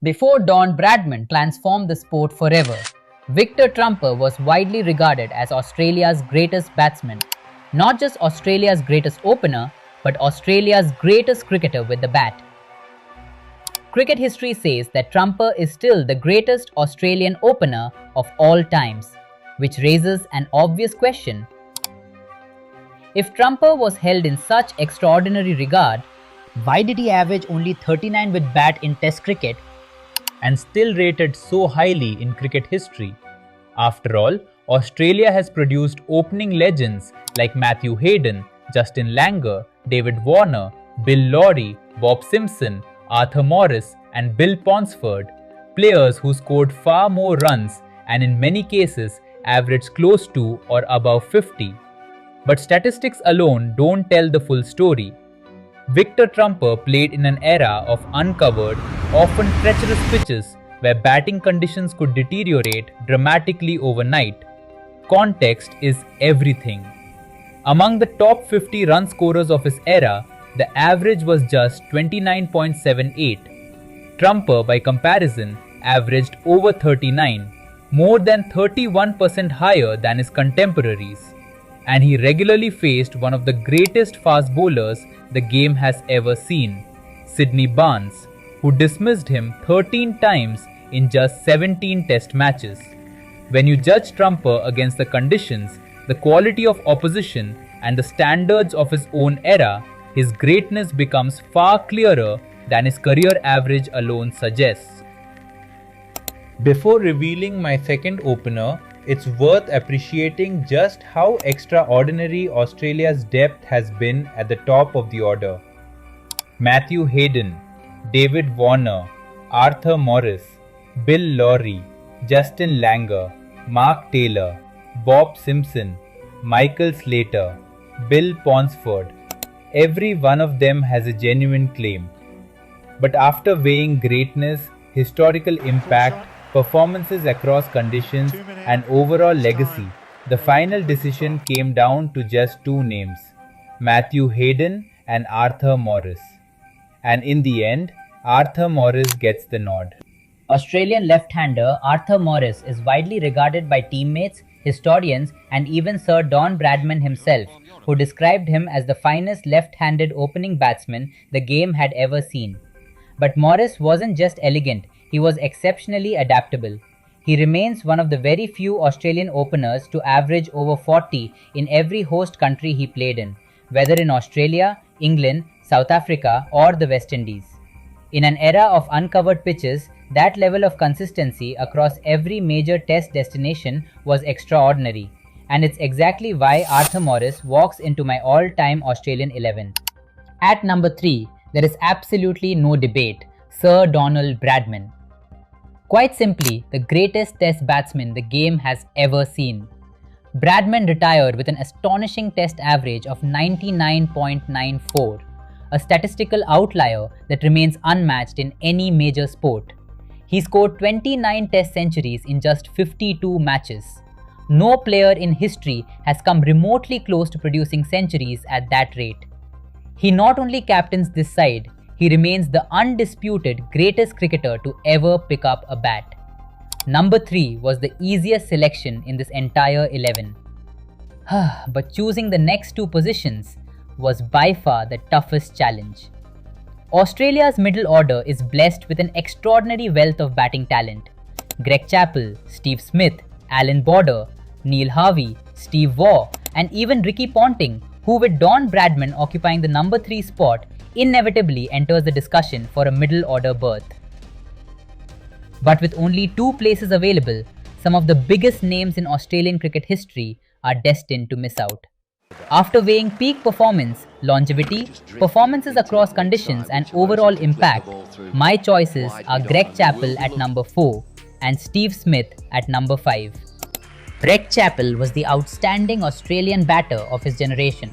Before Don Bradman transformed the sport forever, Victor Trumper was widely regarded as Australia's greatest batsman, not just Australia's greatest opener, but Australia's greatest cricketer with the bat. Cricket history says that Trumper is still the greatest Australian opener of all times, which raises an obvious question. If Trumper was held in such extraordinary regard, why did he average only 39 with bat in Test cricket and still rated so highly in cricket history? After all, Australia has produced opening legends like Matthew Hayden, Justin Langer, David Warne, Bill Lawry, Bob Simpson, Arthur Morris and Bill Ponsford, players who scored far more runs and in many cases averaged close to or above 50. But statistics alone don't tell the full story. Victor Trumper played in an era of uncovered, often treacherous pitches where batting conditions could deteriorate dramatically overnight. Context is everything. Among the top 50 run scorers of his era, the average was just 29.78. Trumper, by comparison, averaged over 39, more than 31% higher than his contemporaries. And he regularly faced one of the greatest fast bowlers the game has ever seen, Sydney Barnes, who dismissed him 13 times in just 17 test matches. When you judge Trumper against the conditions, the quality of opposition and the standards of his own era, his greatness becomes far clearer than his career average alone suggests. Before revealing my second opener, it's worth appreciating just how extraordinary Australia's depth has been at the top of the order. Matthew Hayden, David Warne, Arthur Morris, Bill Lawry, Justin Langer, Mark Taylor, Bob Simpson, Michael Slater, Bill Ponsford. Every one of them has a genuine claim. But after weighing greatness, historical impact, performances across conditions, and overall legacy, the final decision came down to just two names, Matthew Hayden and Arthur Morris. And in the end, Arthur Morris gets the nod. Australian left-hander Arthur Morris is widely regarded by teammates, historians, and even Sir Don Bradman himself, who described him as the finest left-handed opening batsman the game had ever seen. But Morris wasn't just elegant, he was exceptionally adaptable. He remains one of the very few Australian openers to average over 40 in every host country he played in, whether in Australia, England, South Africa, or the West Indies. In an era of uncovered pitches, that level of consistency across every major test destination was extraordinary, and it's exactly why Arthur Morris walks into my all-time Australian 11. At number 3, there is absolutely no debate, Sir Donald Bradman. Quite simply, the greatest test batsman the game has ever seen. Bradman retired with an astonishing test average of 99.94, a statistical outlier that remains unmatched in any major sport. He scored 29 test centuries in just 52 matches. No player in history has come remotely close to producing centuries at that rate. He not only captains this side, he remains the undisputed greatest cricketer to ever pick up a bat. Number 3 was the easiest selection in this entire 11. But choosing the next two positions was by far the toughest challenge. Australia's middle order is blessed with an extraordinary wealth of batting talent. Greg Chappell, Steve Smith, Alan Border, Neil Harvey, Steve Waugh, and even Ricky Ponting, who with Don Bradman occupying the number 3 spot, inevitably enters the discussion for a middle order berth. But with only 2 places available, some of the biggest names in Australian cricket history are destined to miss out. After weighing peak performance, longevity, performances across conditions and overall impact, my choices are Greg Chappell at number 4 and Steve Smith at number 5. Greg Chappell was the outstanding Australian batter of his generation.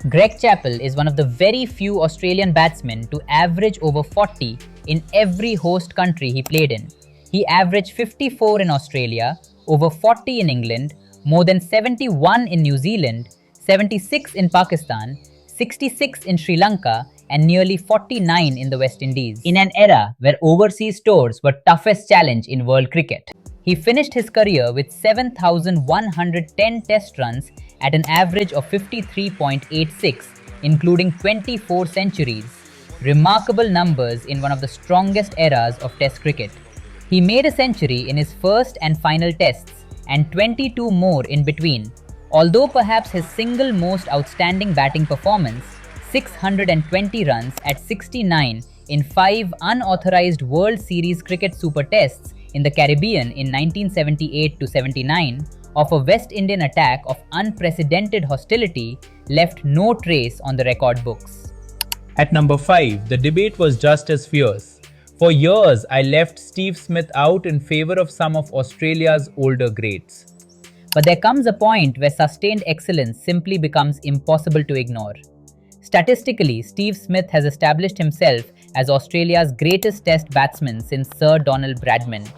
Greg Chappell is one of the very few Australian batsmen to average over 40 in every host country he played in. He averaged 54 in Australia, over 40 in England, more than 71 in New Zealand, 76 in Pakistan, 66 in Sri Lanka, and nearly 49 in the West Indies, in an era where overseas tours were toughest challenge in world cricket. He finished his career with 7,110 test runs at an average of 53.86, including 24 centuries. Remarkable numbers in one of the strongest eras of Test cricket. He made a century in his first and final tests, and 22 more in between. Although perhaps his single most outstanding batting performance, 620 runs at 69 in 5 unauthorized World Series Cricket Super Tests in the Caribbean in 1978-79, of a West Indian attack of unprecedented hostility, left no trace on the record books. At number 5, the debate was just as fierce. For years, I left Steve Smith out in favour of some of Australia's older greats. But there comes a point where sustained excellence simply becomes impossible to ignore. Statistically, Steve Smith has established himself as Australia's greatest Test batsman since Sir Donald Bradman.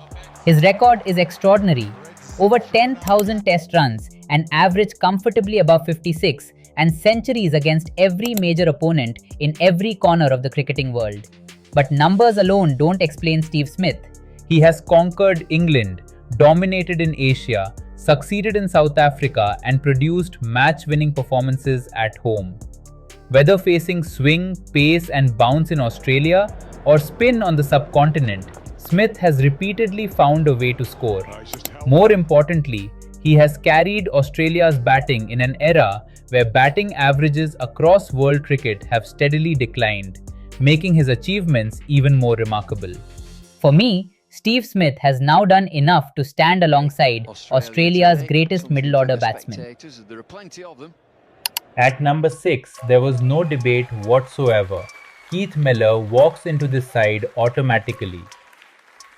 His record is extraordinary. Over 10,000 Test runs, an average comfortably above 56, and centuries against every major opponent in every corner of the cricketing world. But numbers alone don't explain Steve Smith. He has conquered England, dominated in Asia, succeeded in South Africa, and produced match-winning performances at home. Whether facing swing, pace and bounce in Australia or spin on the subcontinent, Smith has repeatedly found a way to score. More importantly, he has carried Australia's batting in an era where batting averages across world cricket have steadily declined, making his achievements even more remarkable. For me, Steve Smith has now done enough to stand alongside Australia's greatest middle-order batsmen. At number 6, there was no debate whatsoever. Keith Miller walks into this side automatically.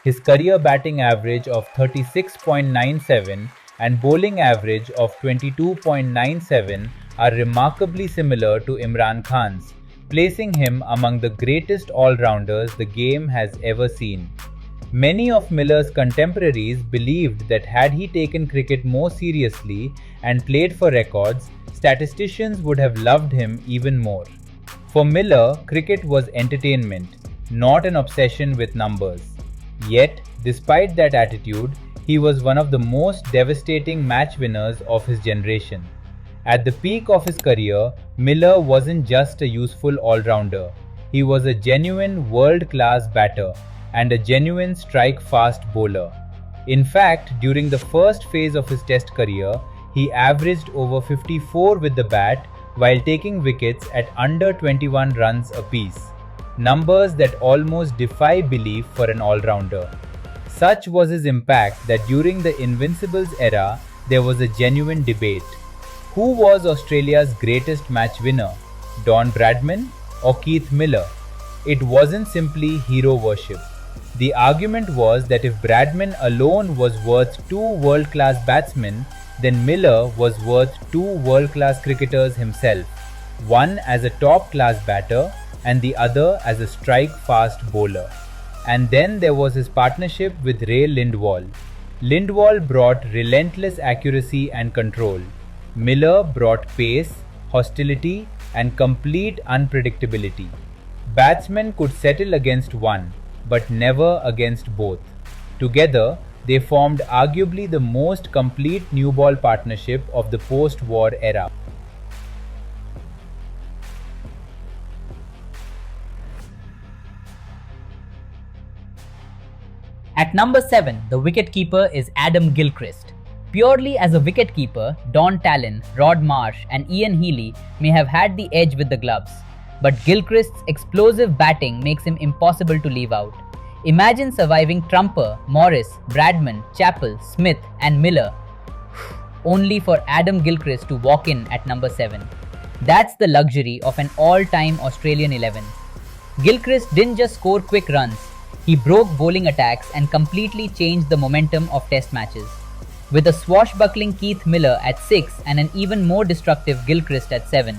His career batting average of 36.97 and bowling average of 22.97 are remarkably similar to Imran Khan's, placing him among the greatest all-rounders the game has ever seen. Many of Miller's contemporaries believed that had he taken cricket more seriously and played for records, statisticians would have loved him even more. For Miller, cricket was entertainment, not an obsession with numbers. Yet, despite that attitude, he was one of the most devastating match winners of his generation. At the peak of his career, Miller wasn't just a useful all-rounder. He was a genuine world-class batter and a genuine strike-fast bowler. In fact, during the first phase of his Test career, he averaged over 54 with the bat while taking wickets at under 21 runs apiece. Numbers that almost defy belief for an all-rounder. Such was his impact that during the Invincibles era, there was a genuine debate. Who was Australia's greatest match winner? Don Bradman or Keith Miller? It wasn't simply hero worship. The argument was that if Bradman alone was worth 2 world-class batsmen, then Miller was worth 2 world-class cricketers himself, one as a top-class batter and the other as a strike-fast bowler. And then there was his partnership with Ray Lindwall. Lindwall brought relentless accuracy and control. Miller brought pace, hostility, and complete unpredictability. Batsmen could settle against one, but never against both. Together, they formed arguably the most complete new ball partnership of the post-war era. At number 7, the wicketkeeper is Adam Gilchrist. Purely as a wicketkeeper, Don Tallon, Rod Marsh and Ian Healy may have had the edge with the gloves. But Gilchrist's explosive batting makes him impossible to leave out. Imagine surviving Trumper, Morris, Bradman, Chappell, Smith and Miller, only for Adam Gilchrist to walk in at number 7. That's the luxury of an all-time Australian 11. Gilchrist didn't just score quick runs, he broke bowling attacks and completely changed the momentum of Test matches. With a swashbuckling Keith Miller at 6 and an even more destructive Gilchrist at 7,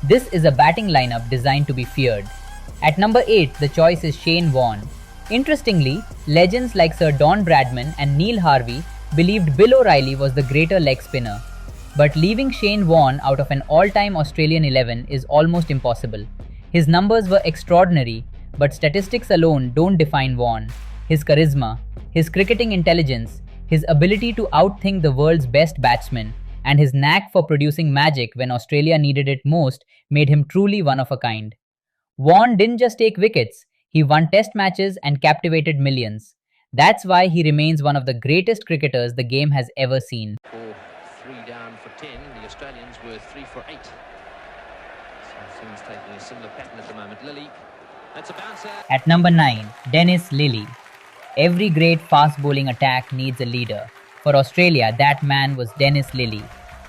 this is a batting lineup designed to be feared. At number 8, the choice is Shane Warne. Interestingly, legends like Sir Don Bradman and Neil Harvey believed Bill O'Reilly was the greater leg spinner. But leaving Shane Warne out of an all-time Australian 11 is almost impossible. His numbers were extraordinary, but statistics alone don't define Warne. His charisma, his cricketing intelligence, his ability to outthink the world's best batsmen, and his knack for producing magic when Australia needed it most made him truly one of a kind. Warne didn't just take wickets, he won test matches and captivated millions. That's why he remains one of the greatest cricketers the game has ever seen. For 3 down for 10, the Australians were 3 for 8. So things taking a similar pattern at the moment. Lillee, that's a bouncer. At number 9, Dennis Lillee. Every great fast bowling attack needs a leader. For Australia, that man was Dennis Lillee.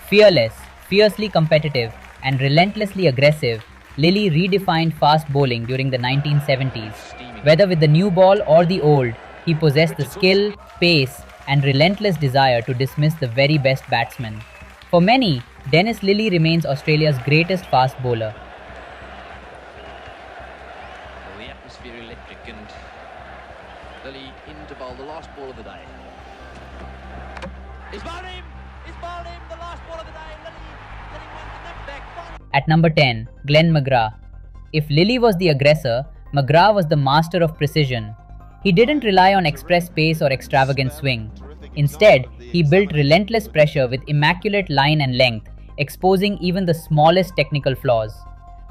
Fearless, fiercely competitive, and relentlessly aggressive, Lillee redefined fast bowling during the 1970s. Whether with the new ball or the old, he possessed the skill, pace, and relentless desire to dismiss the very best batsmen. For many, Dennis Lillee remains Australia's greatest fast bowler. Well, the atmosphere electric, and Lillee in to bowl the last ball of the day. He's bowled him! He's bowled him! The last ball of the day. Lillee getting one to nip back. At number 10, Glenn McGrath. If Lillee was the aggressor, McGrath was the master of precision. He didn't rely on express pace or extravagant swing. Instead, he built relentless pressure with immaculate line and length, exposing even the smallest technical flaws.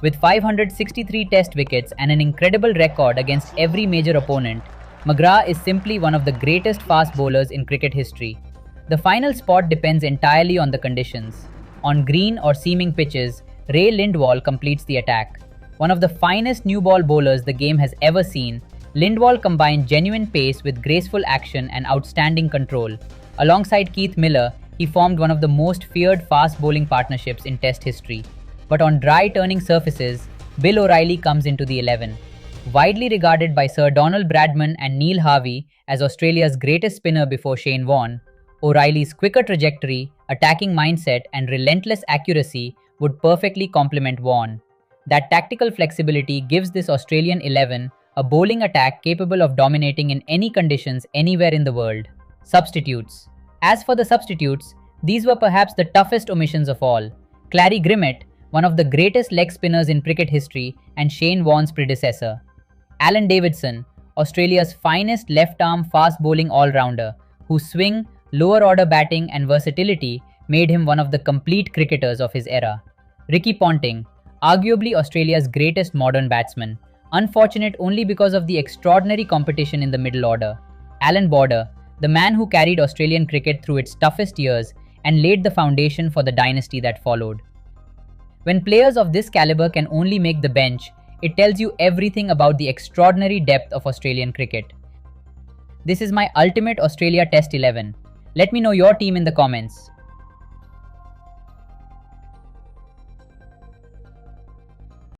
With 563 test wickets and an incredible record against every major opponent, McGrath is simply one of the greatest fast bowlers in cricket history. The final spot depends entirely on the conditions. On green or seaming pitches, Lindwall completes the attack. One of the finest new ball bowlers the game has ever seen, Lindwall combined genuine pace with graceful action and outstanding control. Alongside Keith Miller, he formed one of the most feared fast bowling partnerships in Test history. But on dry turning surfaces, Bill O'Reilly comes into the 11. Widely regarded by Sir Donald Bradman and Neil Harvey as Australia's greatest spinner before Shane Warne, O'Reilly's quicker trajectory, attacking mindset, and relentless accuracy would perfectly complement Warne. That tactical flexibility gives this Australian 11 a bowling attack capable of dominating in any conditions anywhere in the world. Substitutes. As for the substitutes, these were perhaps the toughest omissions of all. Clarry Grimmett, one of the greatest leg spinners in cricket history and Shane Warne's predecessor. Alan Davidson, Australia's finest left-arm fast bowling all-rounder, whose swing, lower order batting and versatility made him one of the complete cricketers of his era. Ricky Ponting, arguably Australia's greatest modern batsman, unfortunate only because of the extraordinary competition in the middle order. Alan Border, the man who carried Australian cricket through its toughest years and laid the foundation for the dynasty that followed. When players of this caliber can only make the bench, it tells you everything about the extraordinary depth of Australian cricket. This is my ultimate Australia Test 11. Let me know your team in the comments.